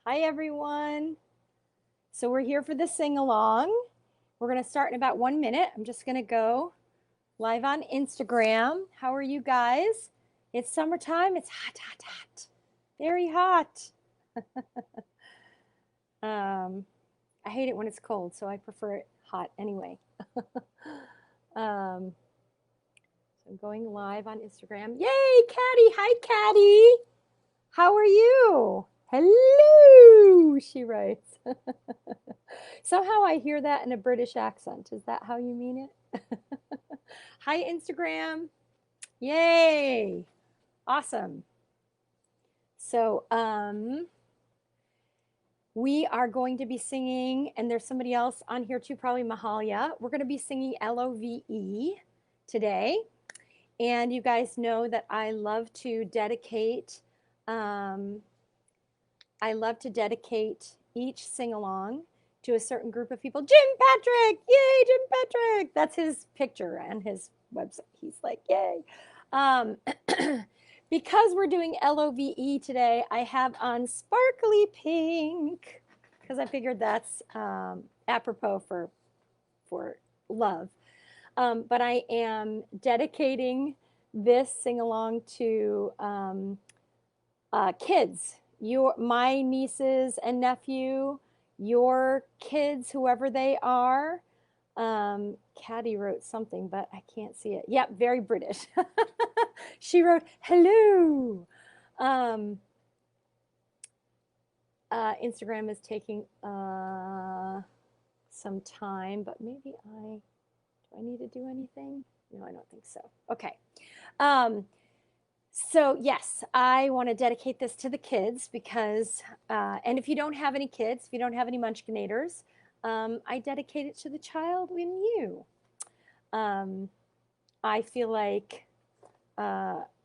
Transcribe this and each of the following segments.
Hi, everyone. So we're here for the sing-along. We're going to start in about 1 minute. I'm just going to go live on Instagram. How are you guys? It's summertime. It's hot, hot, hot. Very hot. um, I hate it when it's cold, so I prefer it hot anyway. um, so I'm going live on Instagram. Yay, Caddy. Hi, Caddy. How are you? Hello, she writes. Somehow I hear that in a British accent. Is that how you mean it? Hi, Instagram. Yay. Awesome. So, we are going to be singing, and there's somebody else on here too, probably Mahalia. We're going to be singing L.O.V.E today. And you guys know that um, I love to dedicate each sing along to a certain group of people. Jim Patrick, yay, Jim Patrick. That's his picture and his website. He's like, yay. Um, because we're doing L.O.V.E today, I have on sparkly pink because I figured that's apropos for love. But I am dedicating this sing along to kids, my nieces and nephew, your kids, whoever they are. Caddy wrote something, but I can't see it. Yep, very British. She wrote hello. Um, Instagram is taking some time, but maybe do I need to do anything? No, I don't think so. Okay. Um, So, yes, I want to dedicate this to the kids because, and if you don't have any kids, if you don't have any munchkinators, I dedicate it to the child in you. Um, I feel like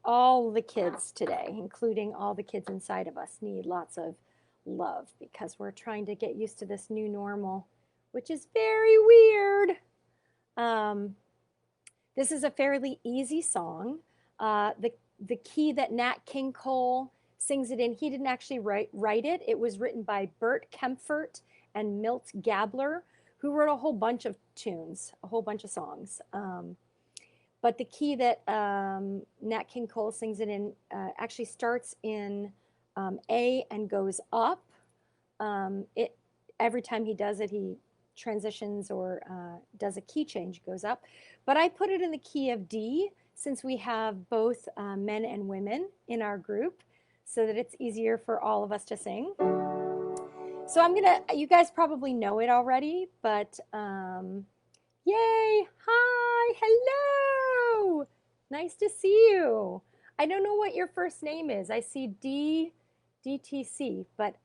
all the kids today, including all the kids inside of us, need lots of love because we're trying to get used to this new normal, which is very weird. Um, this is a fairly easy song. The key that Nat King Cole sings it in, he didn't actually write it. It was written by Bert Kempfert and Milt Gabler, who wrote a whole bunch of tunes, a whole bunch of songs. But the key that Nat King Cole sings it in actually starts in A and goes up. It every time he does it, he transitions or does a key change, goes up. But I put it in the key of D since we have both men and women in our group so that it's easier for all of us to sing. So you guys probably know it already, but yay, hi, hello. Nice to see you. I don't know what your first name is. I see DTC, but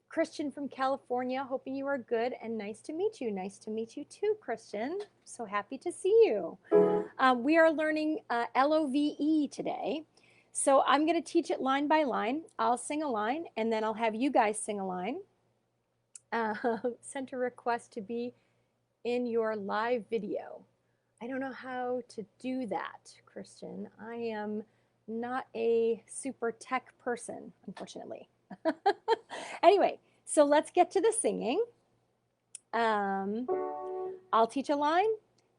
Christian from California, hoping you are good and nice to meet you. Nice to meet you too, Christian. So happy to see you. We are learning L.O.V.E today. So I'm going to teach it line by line. I'll sing a line and then I'll have you guys sing a line. Sent a request to be in your live video. I don't know how to do that, Christian. I am not a super tech person, unfortunately. Anyway, so let's get to the singing. I'll teach a line,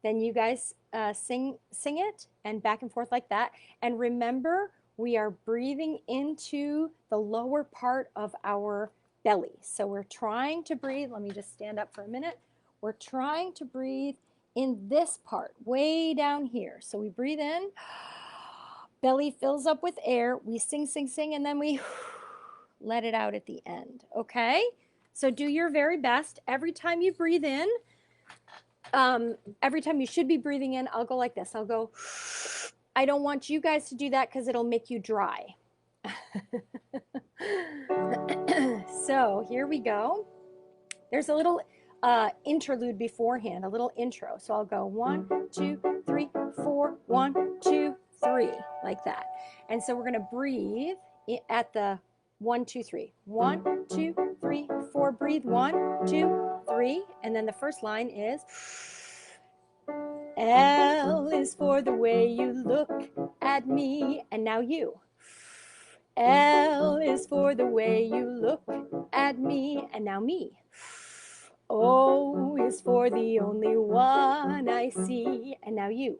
then you guys sing it, and back and forth like that. And remember, we are breathing into the lower part of our belly. So we're trying to breathe. Let me just stand up for a minute. We're trying to breathe in this part, way down here. So we breathe in, belly fills up with air. We sing, sing, sing, and then we let it out at the end, okay? So do your very best. Every time you breathe in, every time you should be breathing in, I'll go like this. I'll go, I don't want you guys to do that because it'll make you dry. So here we go. There's a little interlude beforehand, a little intro. So I'll go 1, 2, 3, 4, 1, 2, 3, like that. And so we're going to breathe at the 1, 2, 3. 1, 2, 3, 4. Breathe 1, 2, 3. And then the first line is L is for the way you look at me. And now you. L is for the way you look at me, and now me. O is for the only one I see, and now you.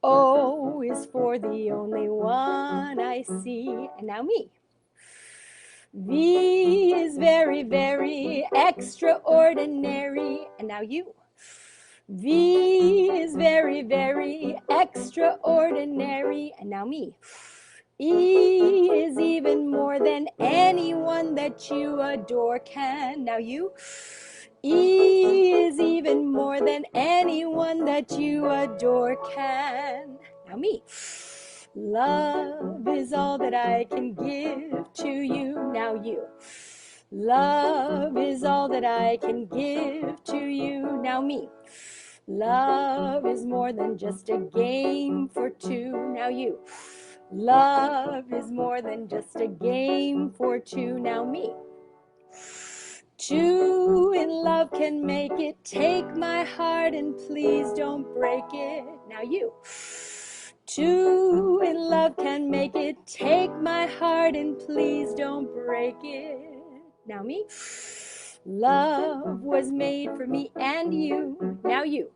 O is for the only one I see, and now me. V is very, very extraordinary, and now you. V is very, very extraordinary, and now me. E is even more than anyone that you adore can. Now you. E is even more than anyone that you adore can. Now me. Love is all that I can give to you. Now you. Love is all that I can give to you. Now me. Love is more than just a game for two. Now you. Love is more than just a game for two. Now me. Two in love can make it. Take my heart and please don't break it. Now you. Two in love can make it. Take my heart and please don't break it. Now me. Love was made for me and you. Now you.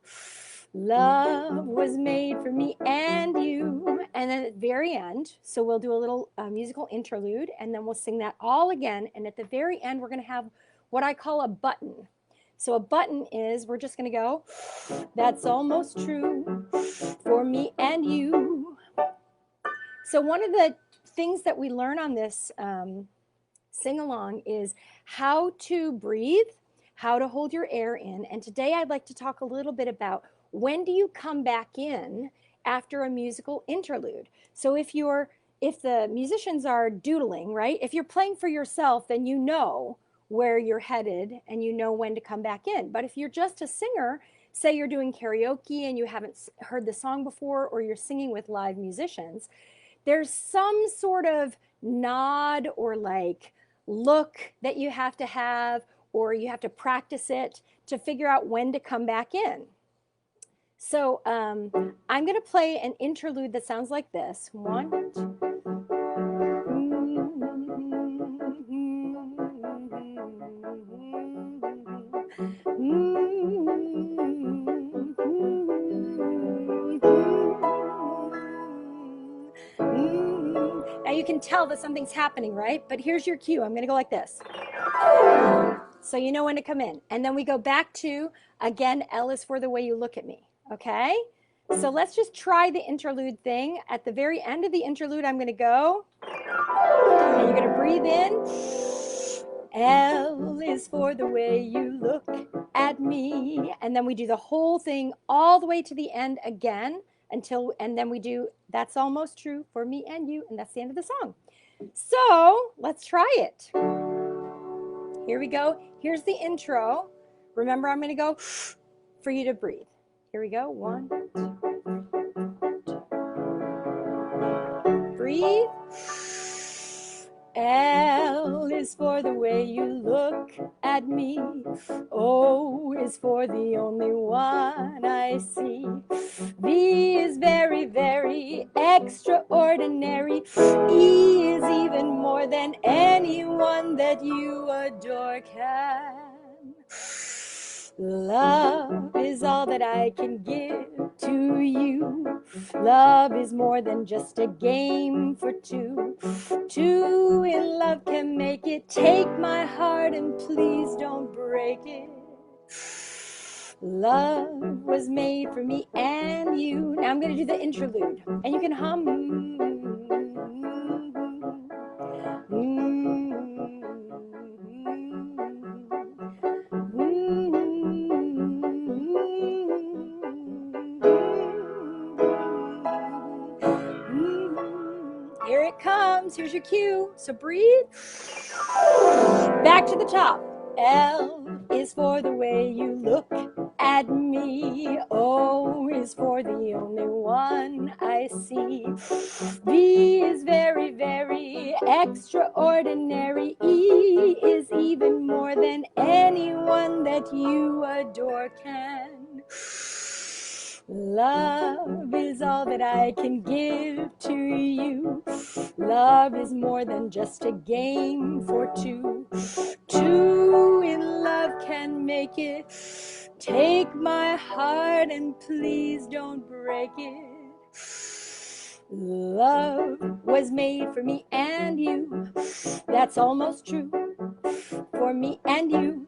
Love was made for me and you. And then at the very end, so we'll do a little musical interlude, and then we'll sing that all again. And at the very end, we're going to have what I call a button. So a button is, we're just going to go, that's almost true for me and you. So one of the things that we learn on this sing-along is how to breathe, how to hold your air in. And today I'd like to talk a little bit about when do you come back in after a musical interlude. So if the musicians are doodling, right? If you're playing for yourself, then you know where you're headed and you know when to come back in. But if you're just a singer, say you're doing karaoke and you haven't heard the song before, or you're singing with live musicians, there's some sort of nod or like look that you have to have, or you have to practice it to figure out when to come back in. So I'm going to play an interlude that sounds like this. One, two. Now you can tell that something's happening, right? But here's your cue. I'm going to go like this. So you know when to come in. And then we go back to, again, L is for the way you look at me. Okay? So let's just try the interlude thing. At the very end of the interlude, I'm going to go. And you're going to breathe in. L is for the way you look at me. And then we do the whole thing all the way to the end again and then we do that's almost true for me and you. And that's the end of the song. So let's try it. Here we go. Here's the intro. Remember, I'm going to go for you to breathe. Here we go. 1, 2. Breathe. L is for the way you look at me. O is for the only one I see. V is very, very extraordinary. E is even more than anyone that you adore can. Love is all that I can give to you. Love is more than just a game for two. Two in love can make it. Take my heart and please don't break it. Love was made for me and you. Now I'm going to do the interlude, and you can hum. Here it comes. Here's your cue. So breathe. Back to the top. L is for the way you look at me. O is for the only one I see. V is very, very extraordinary. E is even more than anyone that you adore can. Love is all that I can give to you. Love is more than just a game for two. Two in love can make it. Take my heart and please don't break it. Love was made for me and you. That's almost true. For me and you.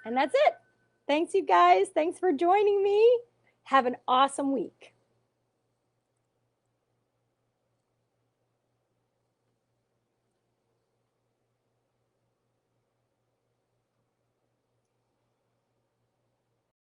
And that's it. Thanks, you guys. Thanks for joining me. Have an awesome week.